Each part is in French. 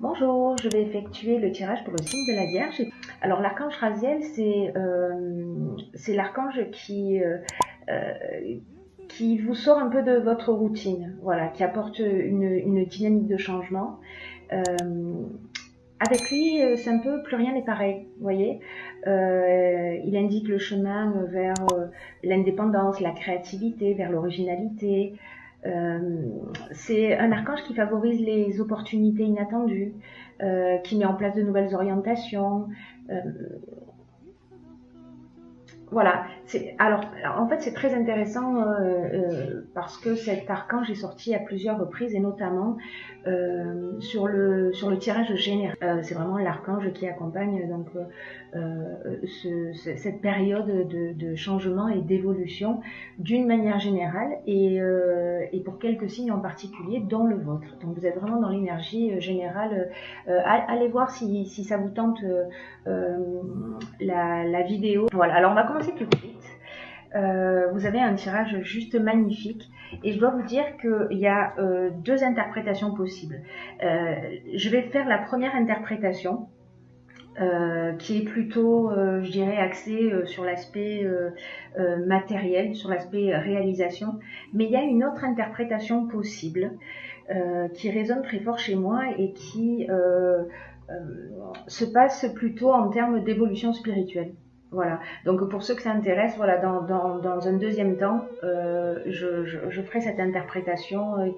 Bonjour, je vais effectuer le tirage pour le signe de la Vierge. Alors l'archange Raziel, c'est l'archange euh, qui vous sort un peu de votre routine, voilà, qui apporte une dynamique de changement. Avec lui, c'est un peu plus rien n'est pareil, vous voyez. Il indique le chemin vers l'indépendance, la créativité, vers l'originalité. Euh, c'est un archange qui favorise les opportunités inattendues, qui met en place de nouvelles orientations. Euh, voilà. Alors, en fait, c'est très intéressant parce que cet archange est sorti à plusieurs reprises et notamment sur le tirage général. C'est vraiment l'archange qui accompagne donc cette période de changement et d'évolution d'une manière générale et pour quelques signes en particulier, dont le vôtre. Donc, vous êtes vraiment dans l'énergie générale. Allez voir si ça vous tente la vidéo. Voilà, alors on va commencer tout de suite. Vous avez un tirage juste magnifique et je dois vous dire qu'il y a deux interprétations possibles. Je vais faire la première interprétation qui est plutôt, je dirais, axée sur l'aspect matériel, sur l'aspect réalisation, mais il y a une autre interprétation possible qui résonne très fort chez moi et qui se passe plutôt en termes d'évolution spirituelle. Voilà. Donc pour ceux que ça intéresse, voilà, dans un deuxième temps, je ferai cette interprétation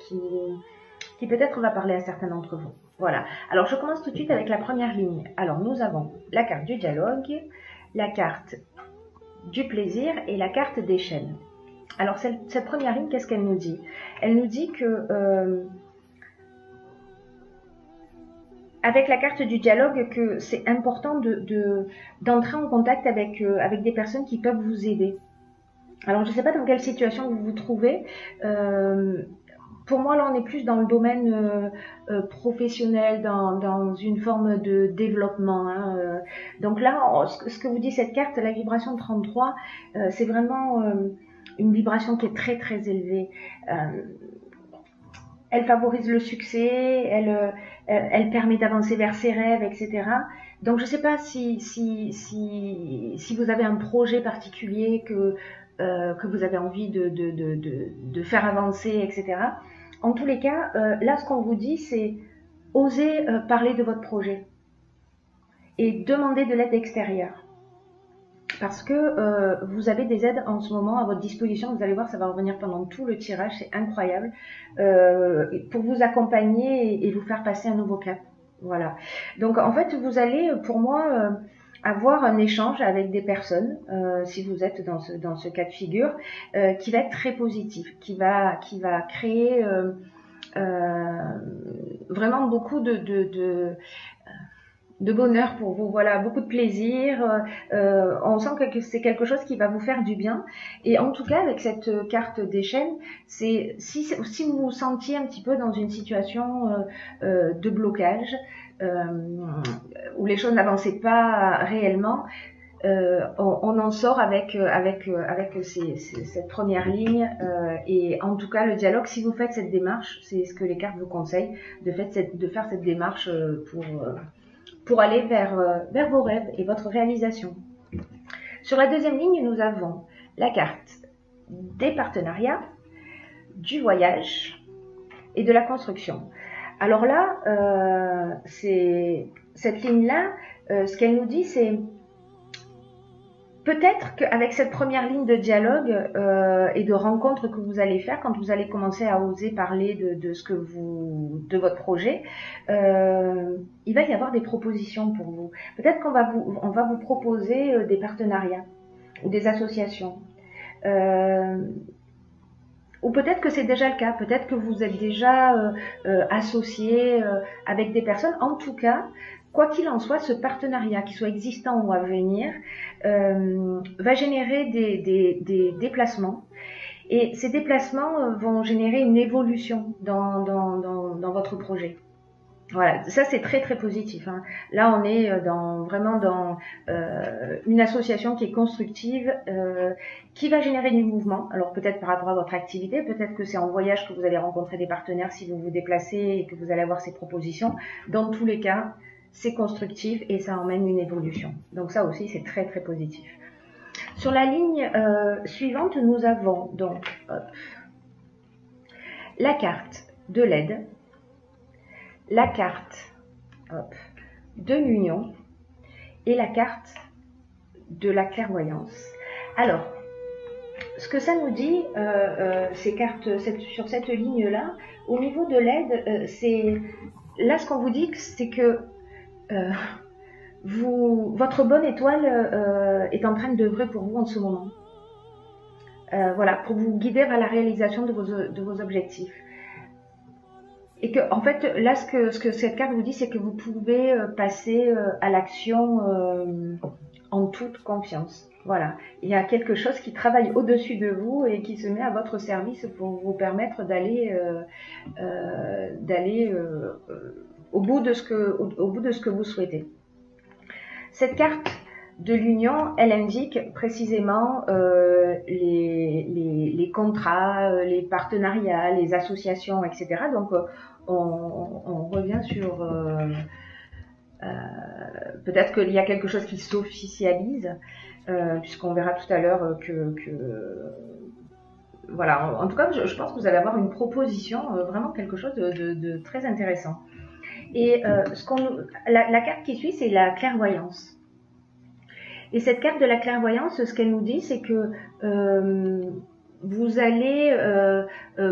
qui peut-être va parler à certains d'entre vous. Voilà. Alors je commence tout de suite avec la première ligne. Alors nous avons la carte du dialogue, la carte du plaisir et la carte des chaînes. Alors cette première ligne, qu'est-ce qu'elle nous dit? Elle nous dit que avec la carte du dialogue, que c'est important d'entrer en contact avec des personnes qui peuvent vous aider. Alors je ne sais pas dans quelle situation vous vous trouvez. Pour moi, là, on est plus dans le domaine professionnel, dans une forme de développement. Hein. Donc là, ce que vous dit cette carte, la vibration de 33, c'est vraiment une vibration qui est très très élevée. Elle favorise le succès, elle permet d'avancer vers ses rêves, etc. Donc je ne sais pas si vous avez un projet particulier que vous avez envie de faire avancer, etc. En tous les cas, là ce qu'on vous dit, c'est oser parler de votre projet et demander de l'aide extérieure. Parce que vous avez des aides en ce moment à votre disposition. Vous allez voir, ça va revenir pendant tout le tirage, c'est incroyable, pour vous accompagner et vous faire passer un nouveau cap. Voilà. Donc en fait, vous allez, pour moi, avoir un échange avec des personnes, si vous êtes dans ce cas de figure, qui va être très positif, qui va créer vraiment beaucoup de bonheur pour vous, voilà, beaucoup de plaisir. On sent que c'est quelque chose qui va vous faire du bien. Et en tout cas, avec cette carte des chaînes, c'est si vous vous sentiez un petit peu dans une situation de blocage, où les choses n'avançaient pas réellement, on en sort avec cette première ligne et en tout cas le dialogue, si vous faites cette démarche, c'est ce que les cartes vous conseillent, de faire cette démarche pour aller vers vos rêves et votre réalisation. Sur la deuxième ligne, nous avons la carte des partenariats, du voyage et de la construction. Alors là, cette ligne-là, ce qu'elle nous dit, c'est peut-être qu'avec cette première ligne de dialogue et de rencontre que vous allez faire quand vous allez commencer à oser parler de votre projet, il va y avoir des propositions pour vous. Peut-être on va vous proposer des partenariats ou des associations. Ou peut-être que c'est déjà le cas, peut-être que vous êtes déjà associé avec des personnes. En tout cas, quoi qu'il en soit, ce partenariat, qu'il soit existant ou à venir, va générer des déplacements. Et ces déplacements vont générer une évolution dans votre projet. Voilà, ça c'est très très positif, hein. Là, on est vraiment dans une association qui est constructive, qui va générer du mouvement. Alors peut-être par rapport à votre activité, peut-être que c'est en voyage que vous allez rencontrer des partenaires si vous vous déplacez et que vous allez avoir ces propositions. Dans tous les cas, c'est constructif et ça emmène une évolution. Donc ça aussi, c'est très très positif. Sur la ligne suivante, nous avons donc hop, la carte de l'aide, la carte hop, de l'union et la carte de la clairvoyance. Alors, ce que ça nous dit, ces cartes sur cette ligne-là, au niveau de l'aide, c'est là ce qu'on vous dit, c'est que votre bonne étoile est en train d'œuvrer pour vous en ce moment. Voilà, pour vous guider vers la réalisation de vos objectifs. Et que, en fait, là, ce que cette carte vous dit, c'est que vous pouvez passer à l'action en toute confiance. Voilà, il y a quelque chose qui travaille au-dessus de vous et qui se met à votre service pour vous permettre d'aller au bout de ce que vous souhaitez. Cette carte de l'union, elle indique précisément les contrats, les partenariats, les associations, etc. Donc, on revient sur peut-être qu'il y a quelque chose qui s'officialise, puisqu'on verra tout à l'heure que voilà. En tout cas, je pense que vous allez avoir une proposition, vraiment quelque chose de très intéressant. Et la carte qui suit, c'est la clairvoyance. Et cette carte de la clairvoyance, ce qu'elle nous dit, c'est que vous allez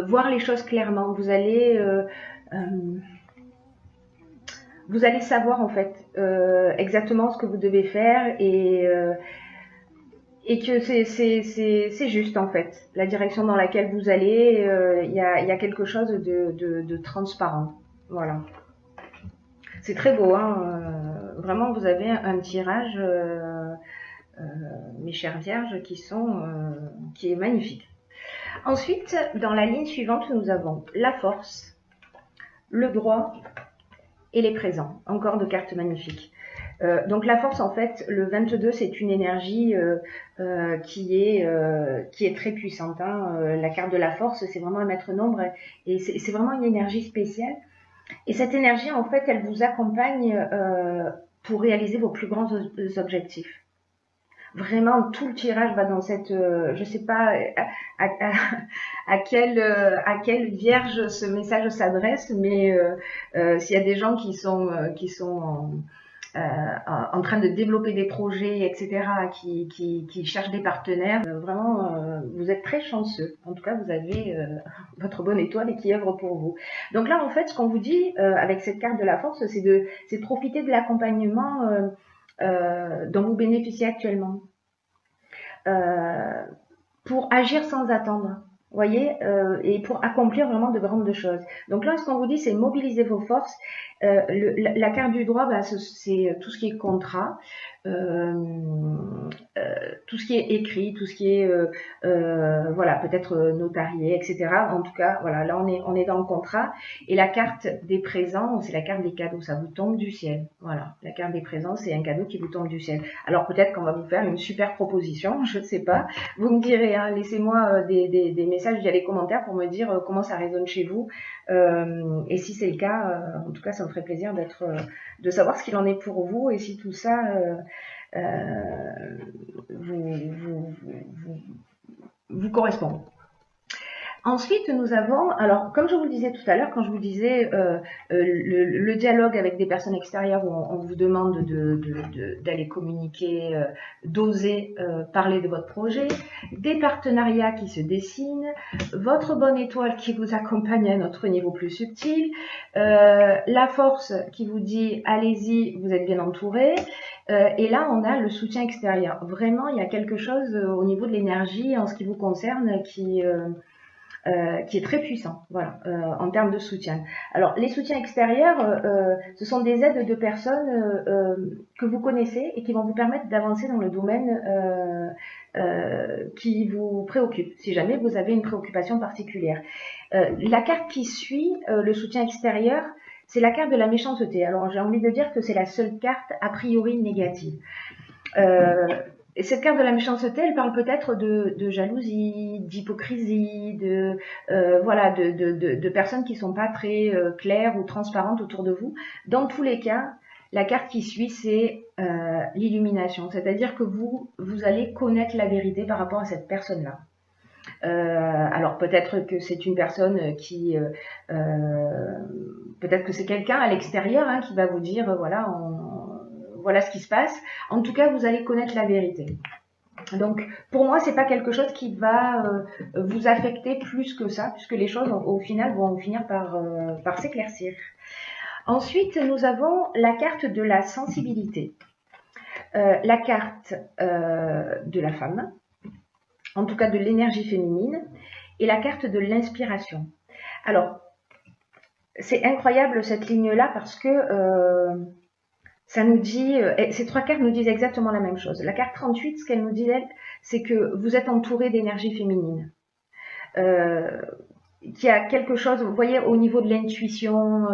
voir les choses clairement. Vous allez savoir en fait exactement ce que vous devez faire et que c'est juste en fait la direction dans laquelle vous allez. Il y a quelque chose de transparent. Voilà. C'est très beau, hein. Vraiment, vous avez un tirage, mes chères vierges, qui est magnifique. Ensuite, dans la ligne suivante, nous avons la force, le droit et les présents. Encore deux cartes magnifiques. Donc la force, en fait, le 22, c'est une énergie qui est très puissante, hein. La carte de la force, c'est vraiment un maître nombre et c'est vraiment une énergie spéciale. Et cette énergie, en fait, elle vous accompagne pour réaliser vos plus grands objectifs. Vraiment, tout le tirage va dans cette, je sais pas à quelle vierge ce message s'adresse, mais s'il y a des gens qui sont en train de développer des projets, etc., qui cherchent des partenaires, vraiment, vous êtes très chanceux. En tout cas, vous avez votre bonne étoile et qui œuvre pour vous. Donc là, en fait, ce qu'on vous dit avec cette carte de la force, c'est de profiter de l'accompagnement dont vous bénéficiez actuellement pour agir sans attendre. Voyez, et pour accomplir vraiment de grandes choses. Donc là, ce qu'on vous dit, c'est mobiliser vos forces. La carte du droit, bah, c'est tout ce qui est contrat, tout ce qui est écrit, tout ce qui est voilà, peut-être notarié, etc. En tout cas, voilà, là on est dans le contrat. Et la carte des présents, c'est la carte des cadeaux, ça vous tombe du ciel. Voilà, la carte des présents, c'est un cadeau qui vous tombe du ciel. Alors peut-être qu'on va vous faire une super proposition, je ne sais pas. Vous me direz, hein, laissez-moi des messages via les commentaires pour me dire comment ça résonne chez vous. Et si c'est le cas, en tout cas, ça me ferait plaisir de savoir ce qu'il en est pour vous et si tout ça vous correspond. Ensuite, nous avons, alors comme je vous le disais tout à l'heure, quand je vous disais le dialogue avec des personnes extérieures où on vous demande d'aller communiquer, d'oser parler de votre projet, des partenariats qui se dessinent, votre bonne étoile qui vous accompagne à notre niveau plus subtil, la force qui vous dit allez-y, vous êtes bien entouré. Et là, on a le soutien extérieur. Vraiment, il y a quelque chose au niveau de l'énergie en ce qui vous concerne qui est très puissant, voilà, en termes de soutien. Alors, les soutiens extérieurs, ce sont des aides de personnes que vous connaissez et qui vont vous permettre d'avancer dans le domaine qui vous préoccupe, si jamais vous avez une préoccupation particulière. La carte qui suit le soutien extérieur, c'est la carte de la méchanceté. Alors j'ai envie de dire que c'est la seule carte a priori négative. Et cette carte de la méchanceté, elle parle peut-être de jalousie, d'hypocrisie, voilà, de personnes qui sont pas très claires ou transparentes autour de vous. Dans tous les cas, la carte qui suit, c'est l'illumination. C'est-à-dire que vous allez connaître la vérité par rapport à cette personne-là. Alors peut-être que c'est une personne qui, peut-être que c'est quelqu'un à l'extérieur hein, qui va vous dire, voilà, voilà ce qui se passe. En tout cas, vous allez connaître la vérité. Donc, pour moi, c'est pas quelque chose qui va vous affecter plus que ça, puisque les choses, au final, vont finir par s'éclaircir. Ensuite, nous avons la carte de la sensibilité, la carte de la femme, en tout cas de l'énergie féminine, et la carte de l'inspiration. Alors, c'est incroyable cette ligne-là parce que ça nous dit, ces trois cartes nous disent exactement la même chose. La carte 38, ce qu'elle nous dit, elle, c'est que vous êtes entouré d'énergie féminine. Qu'il y a quelque chose, vous voyez, au niveau de l'intuition,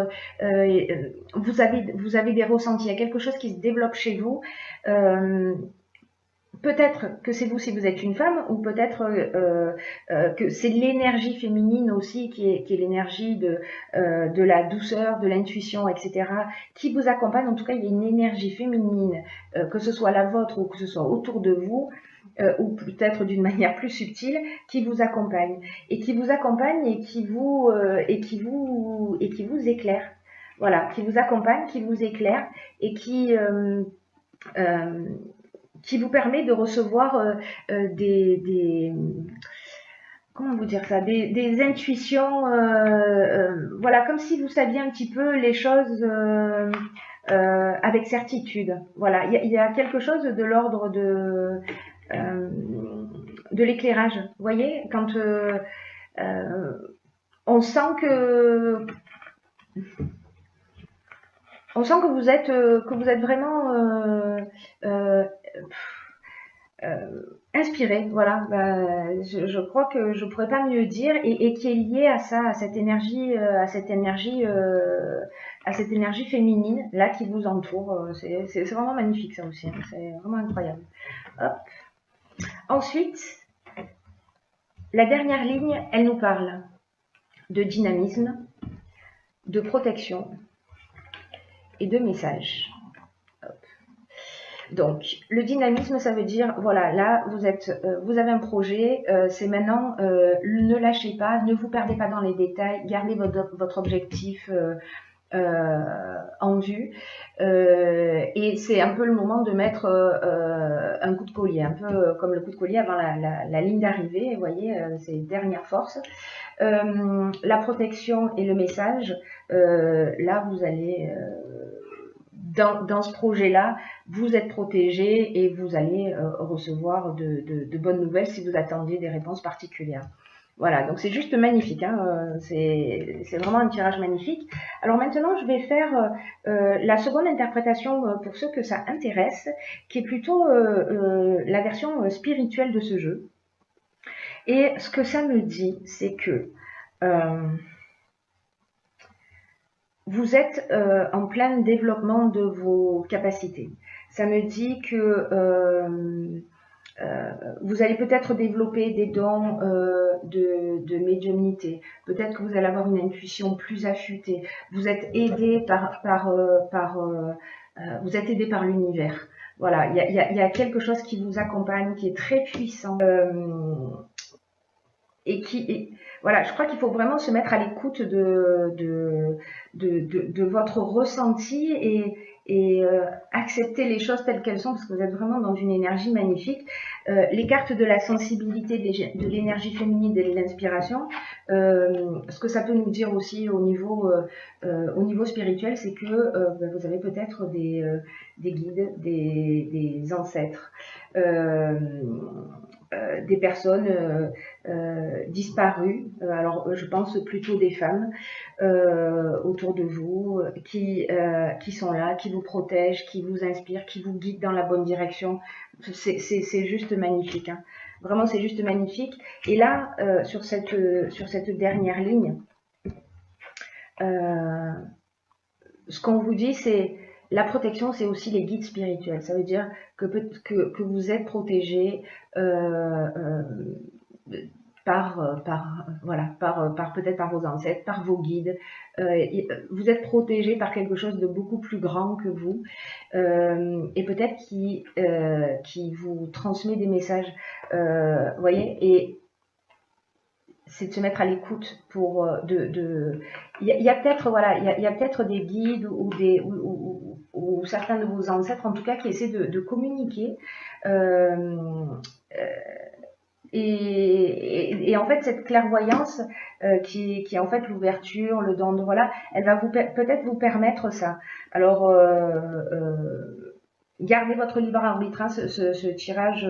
vous avez des ressentis, il y a quelque chose qui se développe chez vous. Peut-être que c'est vous si vous êtes une femme, ou peut-être que c'est l'énergie féminine aussi qui est l'énergie de la douceur, de l'intuition, etc., qui vous accompagne. En tout cas, il y a une énergie féminine, que ce soit la vôtre ou que ce soit autour de vous, ou peut-être d'une manière plus subtile, qui vous accompagne et qui vous éclaire. Voilà, qui vous accompagne, qui vous éclaire et qui vous permet de recevoir comment vous dire ça, des intuitions, voilà, comme si vous saviez un petit peu les choses avec certitude. Voilà, il y a quelque chose de l'ordre de l'éclairage. Vous voyez, quand on sent que vous êtes vraiment inspiré, voilà. Je crois que je pourrais pas mieux dire et qui est lié à ça, à cette énergie féminine là qui vous entoure. C'est vraiment magnifique ça aussi. Hein. C'est vraiment incroyable. Hop. Ensuite, la dernière ligne, elle nous parle de dynamisme, de protection et de message. Donc, le dynamisme, ça veut dire, voilà, là, vous avez un projet, c'est maintenant, ne lâchez pas, ne vous perdez pas dans les détails, gardez votre objectif en vue, et c'est un peu le moment de mettre un coup de collier, un peu comme le coup de collier avant la ligne d'arrivée, vous voyez, c'est dernière force. La protection et le message, là, vous allez... Dans ce projet-là, vous êtes protégé et vous allez recevoir de bonnes nouvelles si vous attendiez des réponses particulières. Voilà, donc c'est juste magnifique, hein, c'est vraiment un tirage magnifique. Alors maintenant, je vais faire la seconde interprétation pour ceux que ça intéresse, qui est plutôt la version spirituelle de ce jeu. Et ce que ça me dit, c'est que vous êtes en plein développement de vos capacités. Ça me dit que vous allez peut-être développer des dons de médiumnité. Peut-être que vous allez avoir une intuition plus affûtée. Vous êtes aidé vous êtes aidé par l'univers. Voilà, il y a quelque chose qui vous accompagne, qui est très puissant. Voilà, je crois qu'il faut vraiment se mettre à l'écoute de votre ressenti et accepter les choses telles qu'elles sont parce que vous êtes vraiment dans une énergie magnifique. Les cartes de la sensibilité, de l'énergie féminine et de l'inspiration, ce que ça peut nous dire aussi au niveau spirituel, c'est que vous avez peut-être des guides, des ancêtres. Des personnes disparues, alors je pense plutôt des femmes autour de vous qui sont là, qui vous protègent, qui vous inspirent, qui vous guident dans la bonne direction. C'est juste magnifique, hein. Vraiment c'est juste magnifique. Et là sur cette dernière ligne, ce qu'on vous dit, c'est la protection, c'est aussi les guides spirituels. Ça veut dire que vous êtes protégé par peut-être par vos ancêtres, par vos guides. Vous êtes protégé par quelque chose de beaucoup plus grand que vous, et peut-être qui vous transmet des messages. Voyez, et c'est de se mettre à l'écoute pour il y a peut-être voilà, il y a peut-être des guides ou certains de vos ancêtres en tout cas qui essaient de communiquer. Et en fait, cette clairvoyance qui est en fait l'ouverture, le don de voilà, elle va peut-être vous permettre ça. Alors, gardez votre libre arbitre. Hein, ce tirage,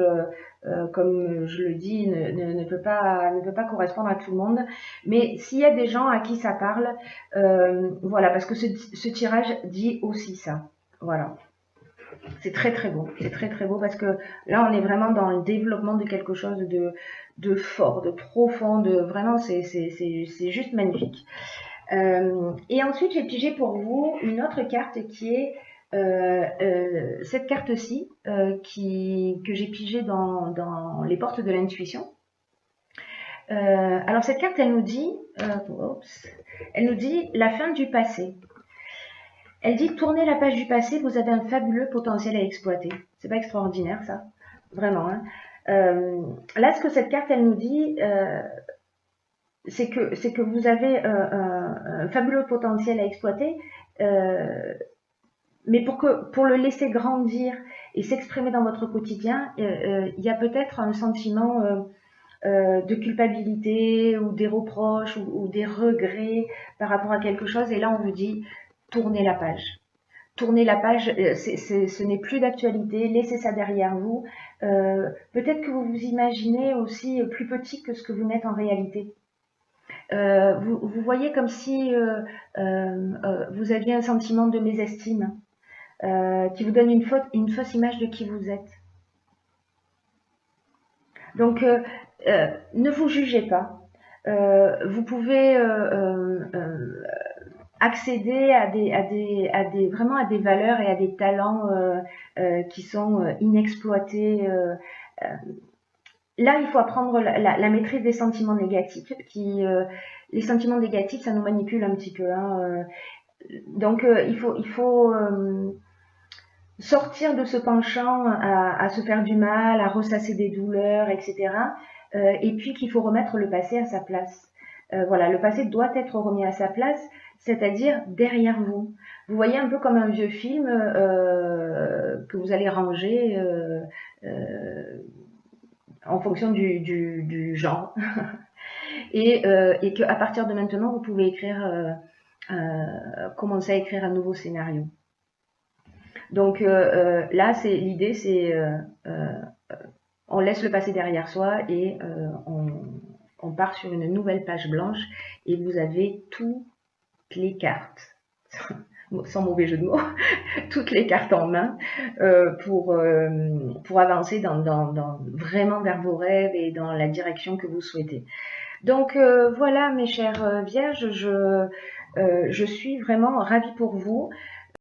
comme je le dis, ne peut pas correspondre à tout le monde. Mais s'il y a des gens à qui ça parle, voilà, parce que ce tirage dit aussi ça. Voilà. C'est très très beau, c'est très très beau parce que là on est vraiment dans le développement de quelque chose de fort, de profond, de vraiment c'est juste magnifique. Et ensuite j'ai pigé pour vous une autre carte qui est cette carte-ci que j'ai pigée dans les portes de l'intuition. Alors cette carte elle nous dit la fin du passé. Elle dit tournez la page du passé, vous avez un fabuleux potentiel à exploiter. C'est pas extraordinaire ça, vraiment. Hein. Là, ce que cette carte elle nous dit, c'est que vous avez un fabuleux potentiel à exploiter, mais pour le laisser grandir et s'exprimer dans votre quotidien, il y a peut-être un sentiment de culpabilité ou des reproches ou des regrets par rapport à quelque chose. Et là, on vous dit tournez la page. Tournez la page, ce n'est plus d'actualité, laissez ça derrière vous. Peut-être que vous vous imaginez aussi plus petit que ce que vous n'êtes en réalité. Vous voyez comme si vous aviez un sentiment de mésestime qui vous donne une fausse image de qui vous êtes. Donc, ne vous jugez pas. Vous pouvez accéder vraiment à des valeurs et à des talents qui sont inexploités. Là, il faut apprendre la maîtrise des sentiments négatifs. Les sentiments négatifs, ça nous manipule un petit peu. Hein. Donc, il faut sortir de ce penchant à se faire du mal, à ressasser des douleurs, etc. Et puis qu'il faut remettre le passé à sa place. Voilà, le passé doit être remis à sa place, c'est-à-dire derrière vous. Vous voyez un peu comme un vieux film que vous allez ranger en fonction du genre. Et qu'à partir de maintenant, vous pouvez écrire, commencer à écrire un nouveau scénario. Donc là, l'idée, c'est on laisse le passé derrière soi et on part sur une nouvelle page blanche et vous avez toutes les cartes, sans mauvais jeu de mots, toutes les cartes en main pour avancer vraiment vers vos rêves et dans la direction que vous souhaitez. Donc voilà mes chères vierges, je suis vraiment ravie pour vous.